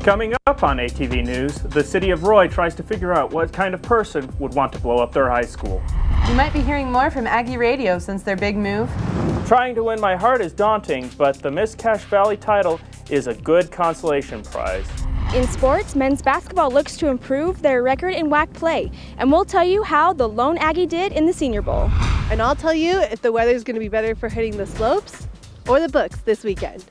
Coming up on ATV News, the city of Roy tries to figure out what kind of person would want to blow up their high school. You might be hearing more from Aggie Radio since their big move. Trying to win my heart is daunting, but the Miss Cache Valley title is a good consolation prize. In sports, men's basketball looks to improve their record in WAC play, and we'll tell you how the lone Aggie did in the Senior Bowl. And I'll tell you if the weather's going to be better for hitting the slopes or the books this weekend.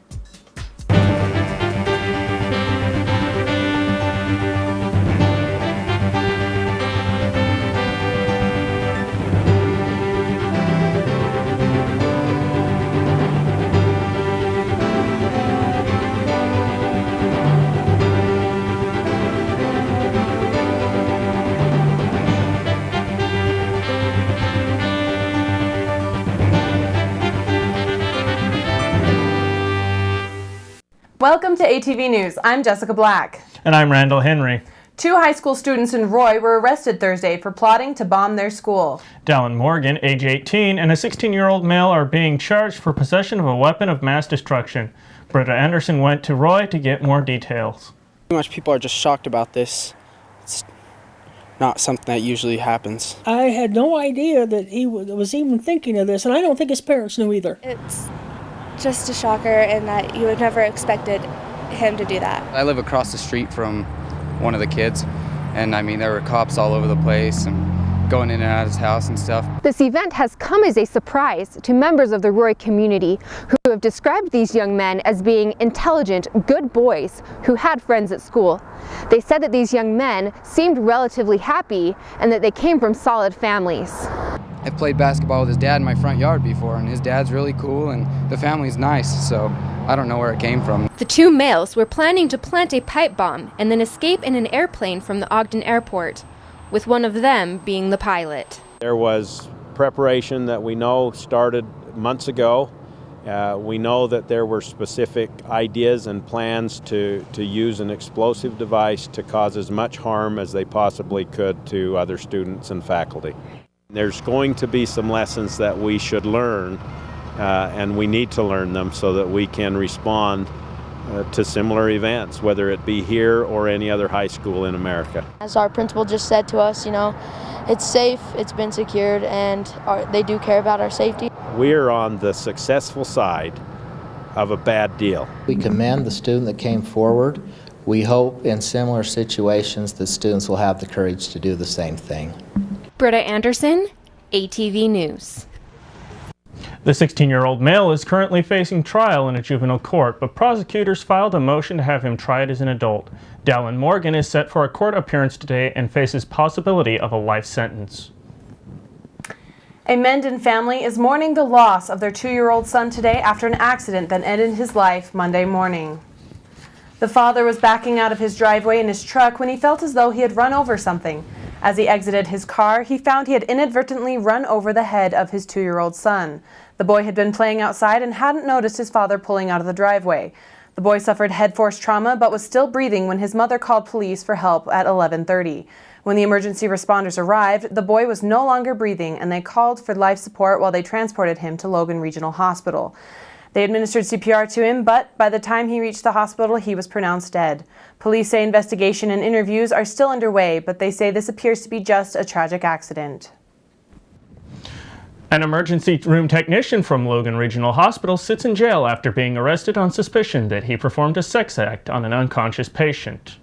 Welcome to ATV News. I'm Jessica Black. And I'm Randall Henry. 2 high school students in Roy were arrested Thursday for plotting to bomb their school. Dallin Morgan, age 18, and a 16-year-old male are being charged for possession of a weapon of mass destruction. Britta Anderson went to Roy to get more details. Pretty much people are just shocked about this. It's not something that usually happens. I had no idea that he was even thinking of this, and I don't think his parents knew either. It's just a shocker, and that you would never expected him to do that. I live across the street from one of the kids, and I mean there were cops all over the place and going in and out of his house and stuff. This event has come as a surprise to members of the Roy community who have described these young men as being intelligent, good boys who had friends at school. They said that these young men seemed relatively happy and that they came from solid families. I've played basketball with his dad in my front yard before, and his dad's really cool and the family's nice, so I don't know where it came from. The 2 males were planning to plant a pipe bomb and then escape in an airplane from the Ogden airport, with one of them being the pilot. There was preparation that we know started months ago. We know that there were specific ideas and plans to use an explosive device to cause as much harm as they possibly could to other students and faculty. There's going to be some lessons that we should learn, and we need to learn them so that we can respond to similar events, whether it be here or any other high school in America. As our principal just said to us, it's safe, it's been secured, and they do care about our safety. We are on the successful side of a bad deal. We commend the student that came forward. We hope in similar situations that students will have the courage to do the same thing. Britta Anderson, ATV News. The 16-year-old male is currently facing trial in a juvenile court, but prosecutors filed a motion to have him tried as an adult. Dallin Morgan is set for a court appearance today and faces possibility of a life sentence. A Mendon family is mourning the loss of their 2-year-old son today after an accident that ended his life Monday morning. The father was backing out of his driveway in his truck when he felt as though he had run over something. As he exited his car, he found he had inadvertently run over the head of his 2-year-old son. The boy had been playing outside and hadn't noticed his father pulling out of the driveway. The boy suffered head force trauma but was still breathing when his mother called police for help at 11:30. When the emergency responders arrived, the boy was no longer breathing and they called for life support while they transported him to Logan Regional Hospital. They administered CPR to him, but by the time he reached the hospital, he was pronounced dead. Police say investigation and interviews are still underway, but they say this appears to be just a tragic accident. An emergency room technician from Logan Regional Hospital sits in jail after being arrested on suspicion that he performed a sex act on an unconscious patient.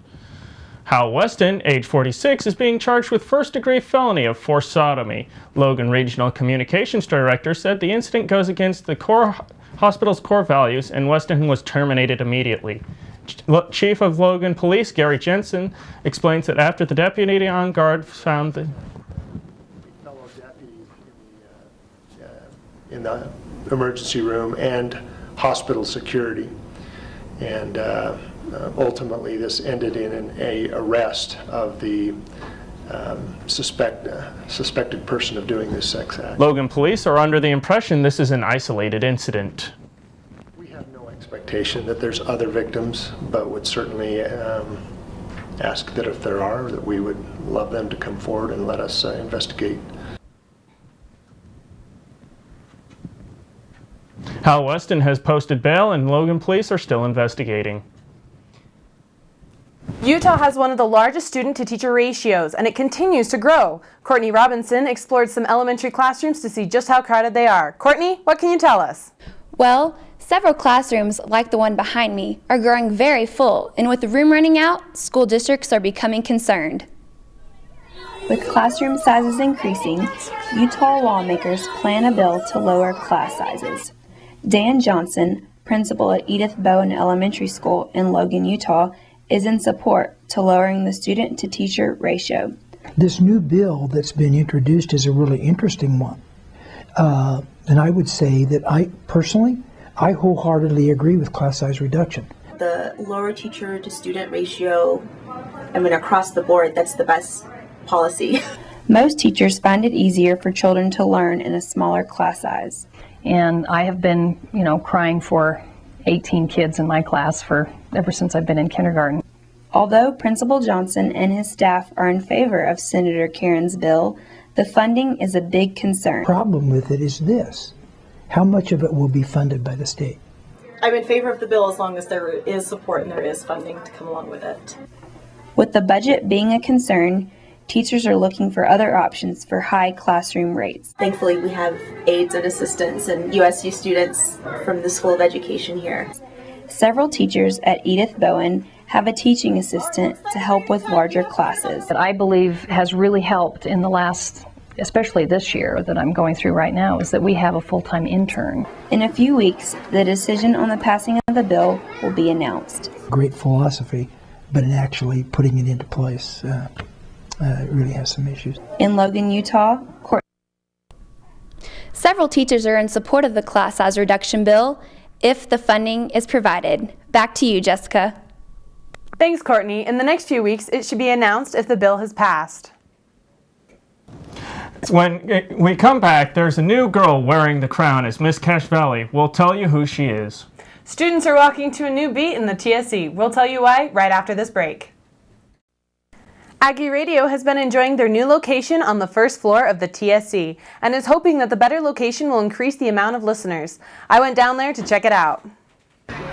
Hal Weston, age 46, is being charged with first-degree felony of forced sodomy. Logan Regional Communications Director said the incident goes against the hospital's core values, and Weston was terminated immediately. Chief of Logan Police, Gary Jensen, explains that after the deputy on guard found the fellow deputies in the emergency room and hospital security, and ultimately this ended in an arrest of the suspected person of doing this sex act. Logan police are under the impression this is an isolated incident. We have no expectation that there's other victims, but would certainly ask that if there are, that we would love them to come forward and let us investigate. Hal Weston has posted bail and Logan police are still investigating. Utah has one of the largest student-to-teacher ratios, and it continues to grow. Courtney Robinson explored some elementary classrooms to see just how crowded they are. Courtney, what can you tell us? Well, several classrooms, like the one behind me, are growing very full, and with the room running out, school districts are becoming concerned. With classroom sizes increasing, Utah lawmakers plan a bill to lower class sizes. Dan Johnson, principal at Edith Bowen Elementary School in Logan, Utah, is in support to lowering the student-to-teacher ratio. This new bill that's been introduced is a really interesting one. And I would say that I wholeheartedly agree with class size reduction. The lower teacher-to-student ratio, across the board, that's the best policy. Most teachers find it easier for children to learn in a smaller class size. And I have been, crying for 18 kids in my class ever since I've been in kindergarten. Although Principal Johnson and his staff are in favor of Senator Caron's bill, the funding is a big concern. The problem with it is this: how much of it will be funded by the state? I'm in favor of the bill as long as there is support and there is funding to come along with it. With the budget being a concern, teachers are looking for other options for high classroom rates. Thankfully, we have aides and assistants and USU students from the School of Education here. Several teachers at Edith Bowen have a teaching assistant to help with larger classes. That I believe has really helped in the last, especially this year that I'm going through right now, is that we have a full-time intern. In a few weeks, the decision on the passing of the bill will be announced. Great philosophy, but in actually putting it into place, it really has some issues. In Logan, Utah, Several teachers are in support of the class size reduction bill if the funding is provided. Back to you, Jessica. Thanks, Courtney. In the next few weeks, it should be announced if the bill has passed. When we come back, there's a new girl wearing the crown as Miss Cache Valley. We'll tell you who she is. Students are walking to a new beat in the TSC. We'll tell you why right after this break. Aggie Radio has been enjoying their new location on the first floor of the TSC and is hoping that the better location will increase the amount of listeners. I went down there to check it out.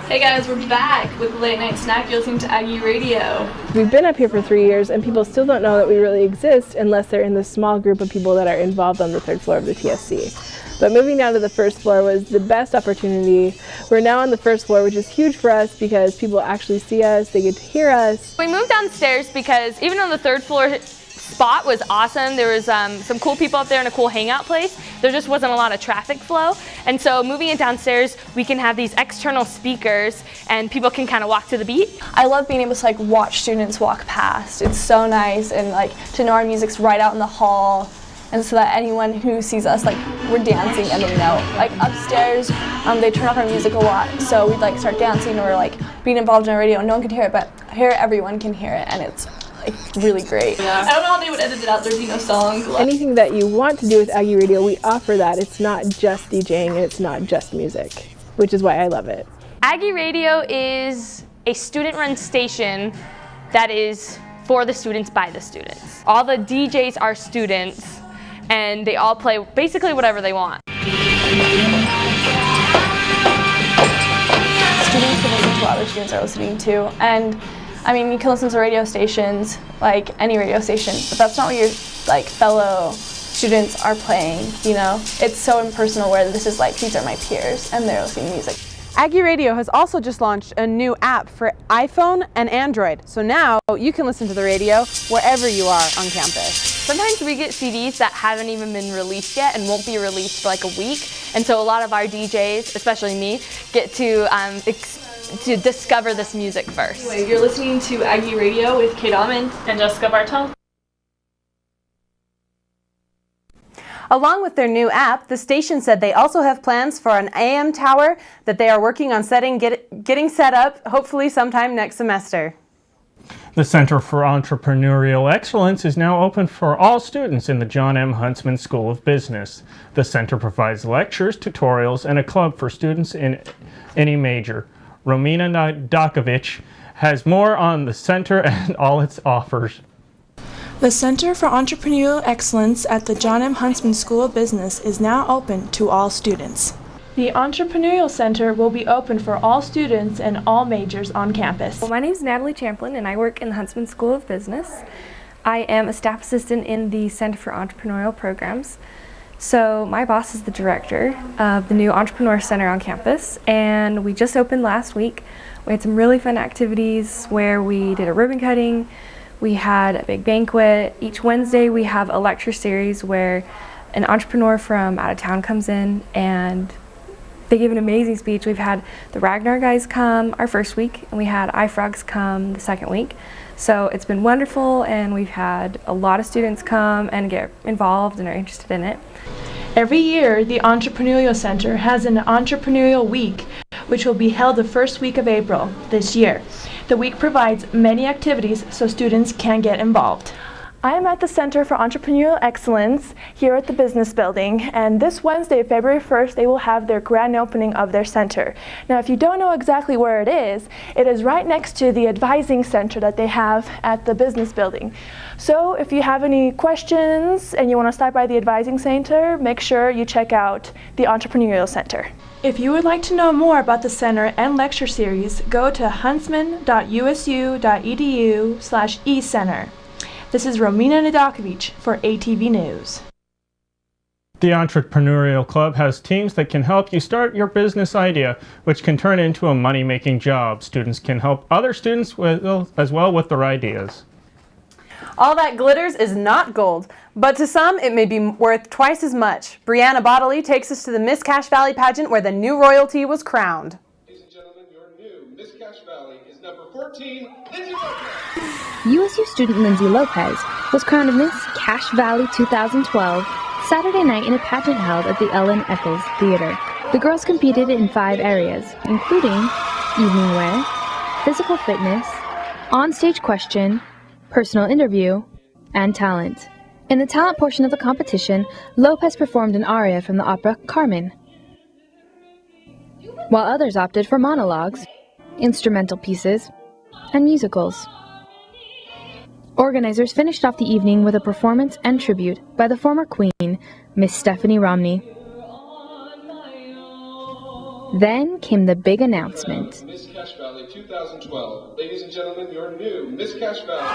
Hey guys, we're back with the Late Night Snack. You're listening to Aggie Radio. We've been up here for 3 years and people still don't know that we really exist unless they're in the small group of people that are involved on the third floor of the TSC. But moving down to the first floor was the best opportunity. We're now on the first floor, which is huge for us because people actually see us, they get to hear us. We moved downstairs because even though the third floor spot was awesome, there was some cool people up there and a cool hangout place, there just wasn't a lot of traffic flow. And so moving it downstairs, we can have these external speakers and people can kind of walk to the beat. I love being able to watch students walk past. It's so nice, and to know our music's right out in the hall. And so that anyone who sees us, we're dancing and they know. Upstairs, they turn off our music a lot, so we'd start dancing or being involved in our radio. No one can hear it, but here everyone can hear it, and it's really great. Yeah. I don't know how they would edit it out. There'd be no song. Anything that you want to do with Aggie Radio, we offer that. It's not just DJing and it's not just music, which is why I love it. Aggie Radio is a student-run station that is for the students by the students. All the DJs are students, and they all play basically whatever they want. Students can listen to what other students are listening to, and you can listen to radio stations, any radio station, but that's not what your fellow students are playing, It's so impersonal where this is these are my peers and they're listening to music. Aggie Radio has also just launched a new app for iPhone and Android, so now you can listen to the radio wherever you are on campus. Sometimes we get CDs that haven't even been released yet and won't be released for a week, and so a lot of our DJs, especially me, get to discover this music first. Anyway, you're listening to Aggie Radio with Kate Almond and Jessica Bartel. Along with their new app, the station said they also have plans for an AM tower that they are working on getting set up, hopefully sometime next semester. The Center for Entrepreneurial Excellence is now open for all students in the John M. Huntsman School of Business. The center provides lectures, tutorials, and a club for students in any major. Romina Dakovich has more on the center and all its offers. The Center for Entrepreneurial Excellence at the John M. Huntsman School of Business is now open to all students. The Entrepreneurial Center will be open for all students and all majors on campus. Well, my name is Natalie Champlin and I work in the Huntsman School of Business. I am a staff assistant in the Center for Entrepreneurial Programs. So my boss is the director of the new Entrepreneur Center on campus, and we just opened last week. We had some really fun activities where we did a ribbon cutting, we had a big banquet. Each Wednesday we have a lecture series where an entrepreneur from out of town comes in and they give an amazing speech. We've had the Ragnar guys come our first week, and we had iFrogs come the second week. So it's been wonderful, and we've had a lot of students come and get involved and are interested in it. Every year, the Entrepreneurial Center has an Entrepreneurial Week, which will be held the first week of April this year. The week provides many activities so students can get involved. I am at the Center for Entrepreneurial Excellence here at the Business Building, and this Wednesday, February 1st, they will have their grand opening of their center. Now, if you don't know exactly where it is right next to the advising center that they have at the Business Building. So if you have any questions and you want to stop by the advising center, make sure you check out the Entrepreneurial Center. If you would like to know more about the center and lecture series, go to huntsman.usu.edu/eCenter. This is Romina Nadakovic for ATV News. The Entrepreneurial Club has teams that can help you start your business idea, which can turn into a money-making job. Students can help other students as well with their ideas. All that glitters is not gold, but to some it may be worth twice as much. Brianna Bodley takes us to the Miss Cache Valley pageant where the new royalty was crowned. Ladies and gentlemen, your new Miss Cache Valley is number 14, Lindsay Lopez. USU student Lindsay Lopez was crowned Miss Cache Valley 2012 Saturday night in a pageant held at the Ellen Eccles Theater. The girls competed in 5 areas, including evening wear, physical fitness, on-stage question, personal interview, and talent. In the talent portion of the competition, Lopez performed an aria from the opera Carmen, while others opted for monologues, instrumental pieces, and musicals. Organizers finished off the evening with a performance and tribute by the former queen, Miss Stephanie Romney. Then came the big announcement. Miss Cache Valley 2012. Ladies and gentlemen, your new Miss Cache Valley.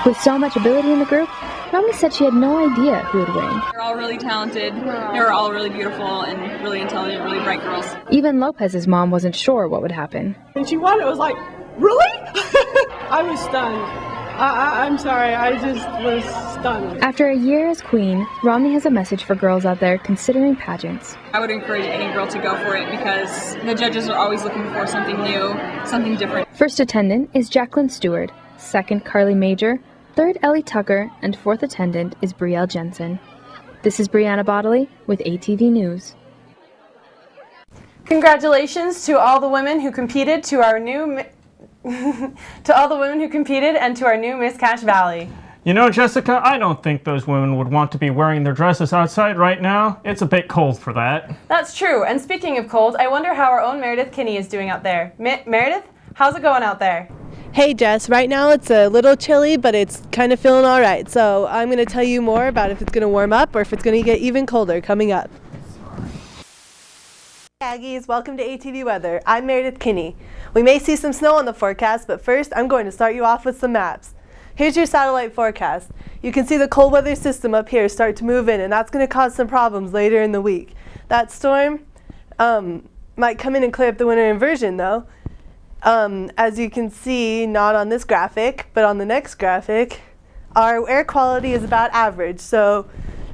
With so much ability in the group, Romney said she had no idea who would win. They're all really talented. They were all really beautiful and really intelligent, really bright girls. Even Lopez's mom wasn't sure what would happen. When she won, it was like, really? I was stunned. I'm sorry, I just was stunned. After a year as queen, Romney has a message for girls out there considering pageants. I would encourage any girl to go for it because the judges are always looking for something new, something different. First attendant is Jacqueline Stewart, second Carly Major, third Ellie Tucker, and fourth attendant is Brielle Jensen. This is Brianna Bodley with ATV News. Congratulations to all the women who competed and to our new Miss Cache Valley. You know, Jessica, I don't think those women would want to be wearing their dresses outside right now. It's a bit cold for that. That's true. And speaking of cold, I wonder how our own Meredith Kin is doing out there. Meredith, how's it going out there? Hey Jess, right now it's a little chilly, but it's kind of feeling all right. So I'm going to tell you more about if it's going to warm up or if it's going to get even colder coming up. Hey Aggies, welcome to ATV Weather. I'm Meredith Kin. We may see some snow on the forecast, but first I'm going to start you off with some maps. Here's your satellite forecast. You can see the cold weather system up here start to move in, and that's going to cause some problems later in the week. That storm might come in and clear up the winter inversion though. As you can see, not on this graphic, but on the next graphic, our air quality is about average. So,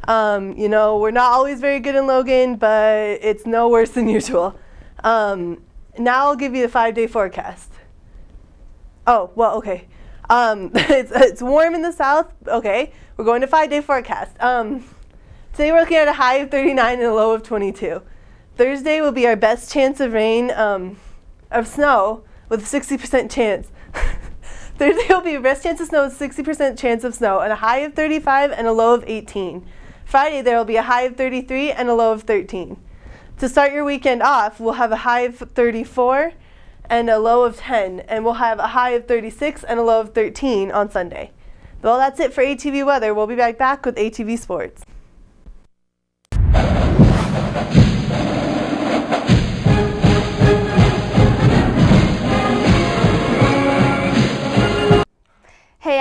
you know, we're not always very good in Logan, but it's no worse than usual. Now I'll give you the 5-day forecast. Oh, well, okay. It's warm in the south. Okay, we're going to 5-day forecast. Today we're looking at a high of 39 and a low of 22. Thursday will be our best chance of rain, of snow with a 60% chance. Thursday will be your best chance of snow with 60% chance of snow and a high of 35 and a low of 18. Friday there will be a high of 33 and a low of 13. To start your weekend off, we'll have a high of 34 and a low of 10, and we'll have a high of 36 and a low of 13 on Sunday. Well, that's it for ATV Weather. We'll be back with ATV Sports.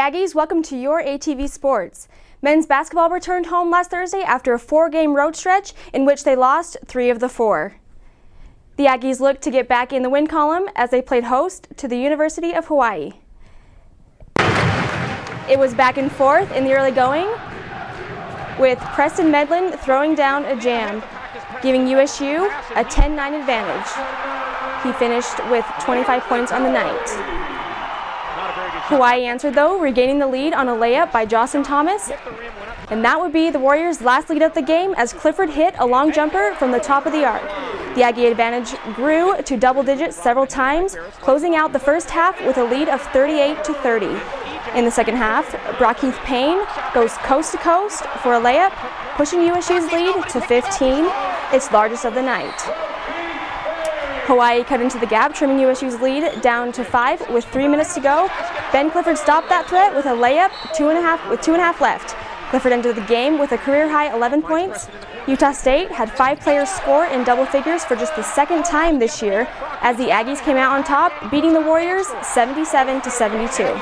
Aggies, welcome to your ATV Sports. Men's basketball returned home last Thursday after a 4-game road stretch in which they lost 3 of the 4. The Aggies looked to get back in the win column as they played host to the University of Hawaii. It was back and forth in the early going, with Preston Medlin throwing down a jam, giving USU a 10-9 advantage. He finished with 25 points on the night. Hawaii answered though, regaining the lead on a layup by Jocelyn Thomas, and that would be the Warriors' last lead of the game as Clifford hit a long jumper from the top of the arc. The Aggie advantage grew to double digits several times, closing out the first half with a lead of 38-30. In the second half, Brockheath Payne goes coast to coast for a layup, pushing USU's lead to 15, its largest of the night. Hawaii cut into the gap, trimming USU's lead down to 5 with 3 minutes to go. Ben Clifford stopped that threat with a layup with 2.5 left. Clifford ended the game with a career-high 11 points. Utah State had 5 players score in double figures for just the second time this year as the Aggies came out on top, beating the Warriors 77-72.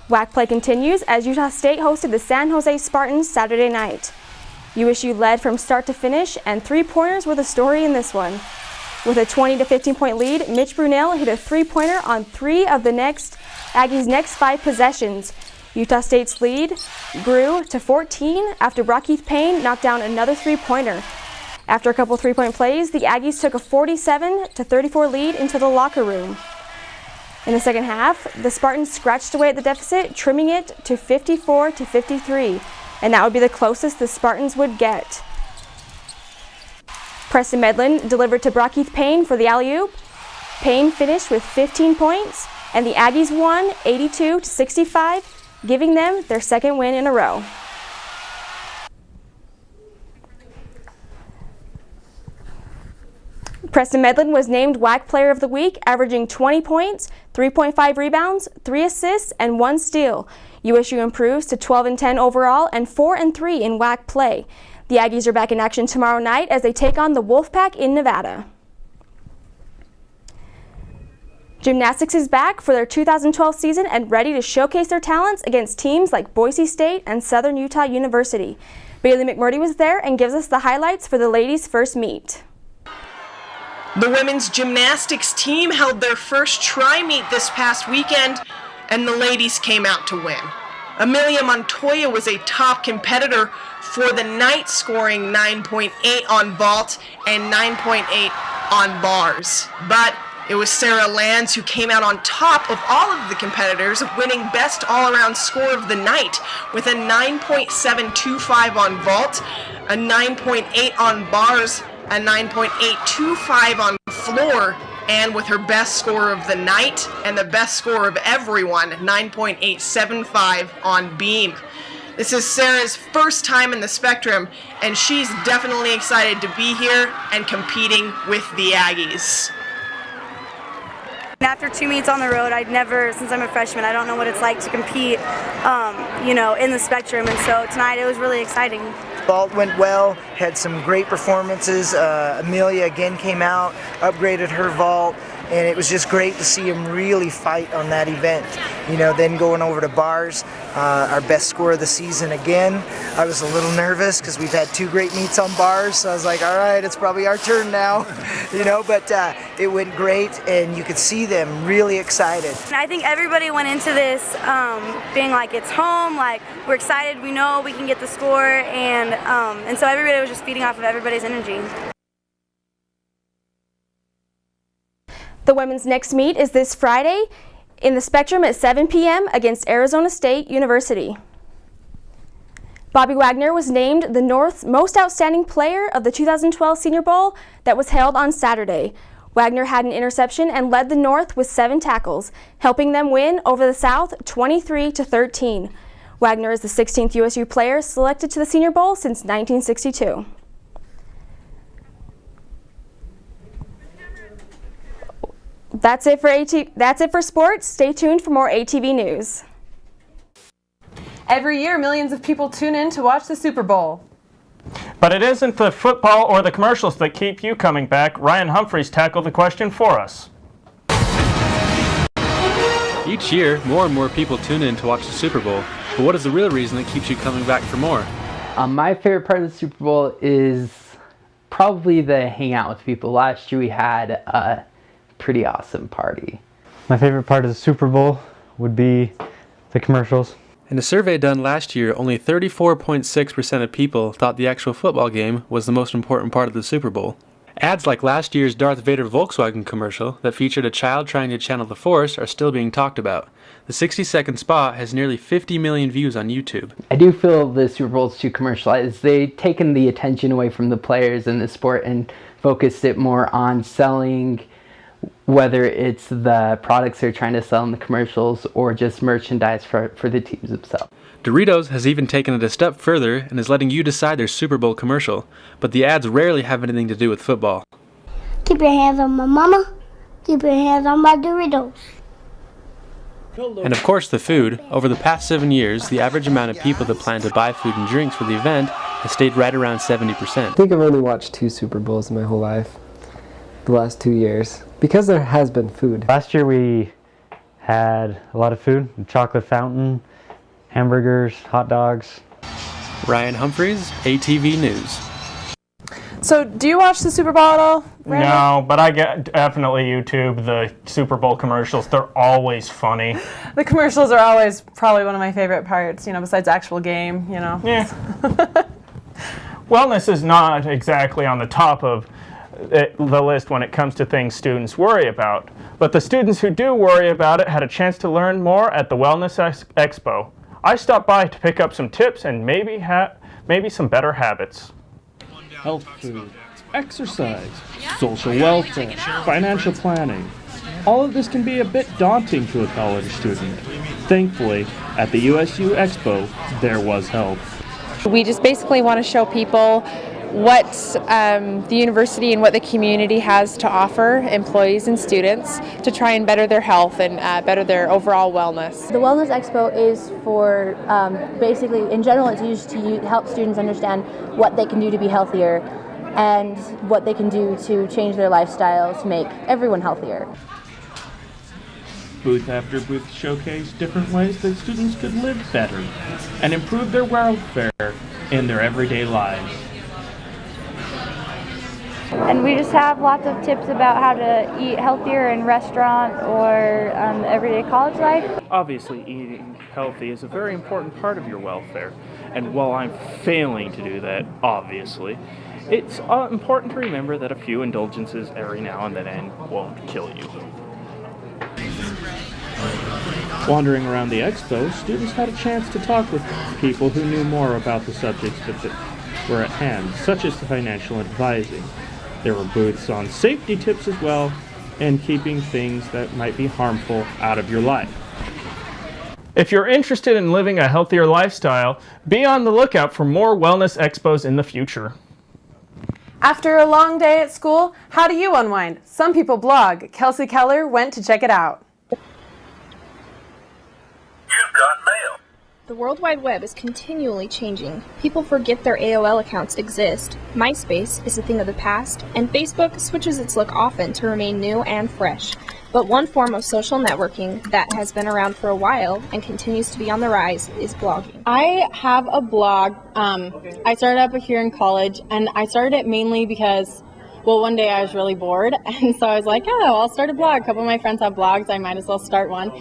WAC play continues as Utah State hosted the San Jose Spartans Saturday night. USU led from start to finish, and 3-pointers were the story in this one. With a 20-15 point lead, Mitch Brunell hit a 3-pointer on 3 of the Aggies' next 5 possessions. Utah State's lead grew to 14 after Brockheath Payne knocked down another 3-pointer. After a couple 3-point plays, the Aggies took a 47-34 lead into the locker room. In the second half, the Spartans scratched away at the deficit, trimming it to 54-53. And that would be the closest the Spartans would get. Preston Medlin delivered to Brockheath Payne for the alley-oop. Payne finished with 15 points, and the Aggies won 82-65, giving them their second win in a row. Preston Medlin was named WAC Player of the Week, averaging 20 points, 3.5 rebounds, 3 assists, and 1 steal. USU improves to 12-10 overall and 4-3 in WAC play. The Aggies are back in action tomorrow night as they take on the Wolfpack in Nevada. Gymnastics is back for their 2012 season and ready to showcase their talents against teams like Boise State and Southern Utah University. Bailey McMurdy was there and gives us the highlights for the ladies' first meet. The women's gymnastics team held their first tri-meet this past weekend, and the ladies came out to win. Amelia Montoya was a top competitor for the night, scoring 9.8 on vault and 9.8 on bars. But it was Sarah Lands who came out on top of all of the competitors, winning best all-around score of the night with a 9.725 on vault, a 9.8 on bars, a 9.825 on floor, and with her best score of the night and the best score of everyone, 9.875 on beam. This is Sarah's first time in the Spectrum, and she's definitely excited to be here and competing with the Aggies. After 2 meets on the road, since I'm a freshman, I don't know what it's like to compete, in the Spectrum, and so tonight it was really exciting. Vault went well, had some great performances. Amelia again came out, upgraded her vault, and it was just great to see him really fight on that event. Then going over to bars, our best score of the season again. I was a little nervous because we've had 2 great meets on bars, so I was like, all right, it's probably our turn now, but it went great, and you could see them really excited. I think everybody went into this being like, it's home, like we're excited, we know we can get the score, and so everybody was just feeding off of everybody's energy. The women's next meet is this Friday in the Spectrum at 7 p.m. against Arizona State University. Bobby Wagner was named the North's most outstanding player of the 2012 Senior Bowl that was held on Saturday. Wagner had an interception and led the North with 7 tackles, helping them win over the South 23-13. Wagner is the 16th USU player selected to the Senior Bowl since 1962. That's it for sports. Stay tuned for more ATV news. Every year, millions of people tune in to watch the Super Bowl. But it isn't the football or the commercials that keep you coming back. Ryan Humphreys tackled the question for us. Each year, more and more people tune in to watch the Super Bowl, but what is the real reason that keeps you coming back for more? My favorite part of the Super Bowl is probably the hangout with people. Last year we had a pretty awesome party. My favorite part of the Super Bowl would be the commercials. In a survey done last year, only 34.6% of people thought the actual football game was the most important part of the Super Bowl. Ads like last year's Darth Vader Volkswagen commercial that featured a child trying to channel the Force are still being talked about. The 60-second spot has nearly 50 million views on YouTube. I do feel the Super Bowl is too commercialized. They've taken the attention away from the players in the sport and focused it more on selling, whether it's the products they're trying to sell in the commercials or just merchandise for the teams themselves. Doritos has even taken it a step further and is letting you decide their Super Bowl commercial, but the ads rarely have anything to do with football. Keep your hands on my mama. Keep your hands on my Doritos. And of course the food. Over the past 7 years, the average amount of people that plan to buy food and drinks for the event has stayed right around 70%. I think I've only watched 2 Super Bowls in my whole life, the last 2 years, because there has been food. Last year we had a lot of food, chocolate fountain, hamburgers, hot dogs. Ryan Humphreys, ATV News. So, do you watch the Super Bowl at all, Randy? No, but I definitely YouTube the Super Bowl commercials. They're always funny. The commercials are always probably one of my favorite parts, besides actual game, Yeah. Wellness is not exactly on the top of the list when it comes to things students worry about. But the students who do worry about it had a chance to learn more at the Wellness Expo. I stopped by to pick up some tips and maybe some better habits. Health food, exercise, social welfare, financial planning. All of this can be a bit daunting to a college student. Thankfully, at the USU Expo, there was help. We just basically want to show people what the university and what the community has to offer employees and students to try and better their health and better their overall wellness. The Wellness Expo is for basically, in general, it's used to help students understand what they can do to be healthier and what they can do to change their lifestyle to make everyone healthier. Booth after booth showcased different ways that students could live better and improve their welfare in their everyday lives. And we just have lots of tips about how to eat healthier in restaurant or everyday college life. Obviously, eating healthy is a very important part of your welfare. And while I'm failing to do that, obviously, it's important to remember that a few indulgences every now and then won't kill you. Wandering around the expo, students had a chance to talk with people who knew more about the subjects that were at hand, such as the financial advising. There were booths on safety tips as well, and keeping things that might be harmful out of your life. If you're interested in living a healthier lifestyle, be on the lookout for more wellness expos in the future. After a long day at school, how do you unwind? Some people blog. Kelsey Keller went to check it out. The World Wide Web is continually changing. People forget their AOL accounts exist. MySpace is a thing of the past, and Facebook switches its look often to remain new and fresh. But one form of social networking that has been around for a while and continues to be on the rise is blogging. I have a blog. I started up here in college, and I started it mainly because, one day I was really bored, and so I was like, I'll start a blog. A couple of my friends have blogs, I might as well start one.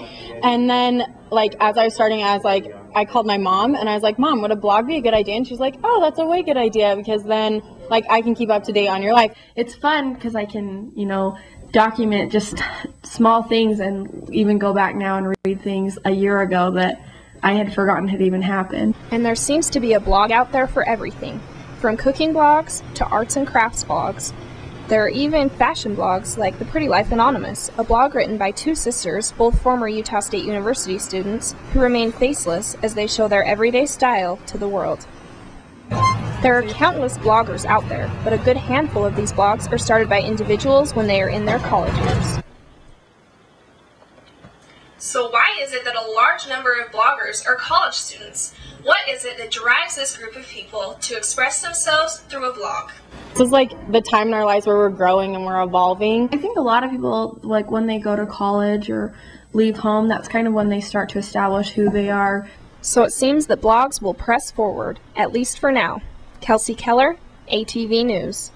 And then, as I was starting, I called my mom, and I was like, Mom, would a blog be a good idea? And she's like, oh, that's a way good idea, because then, I can keep up to date on your life. It's fun because I can, document just small things and even go back now and read things a year ago that I had forgotten had even happened. And there seems to be a blog out there for everything, from cooking blogs to arts and crafts blogs. There are even fashion blogs like The Pretty Life Anonymous, a blog written by two sisters, both former Utah State University students, who remain faceless as they show their everyday style to the world. There are countless bloggers out there, but a good handful of these blogs are started by individuals when they are in their college years. So why is it that a large number of bloggers are college students? What is it that drives this group of people to express themselves through a blog? This is the time in our lives where we're growing and we're evolving. I think a lot of people, when they go to college or leave home, that's kind of when they start to establish who they are. So it seems that blogs will press forward, at least for now. Kelsey Keller, ATV News.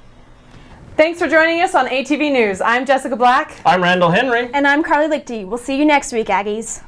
Thanks for joining us on ATV News. I'm Jessica Black. I'm Randall Henry. And I'm Carly Lichty. We'll see you next week, Aggies.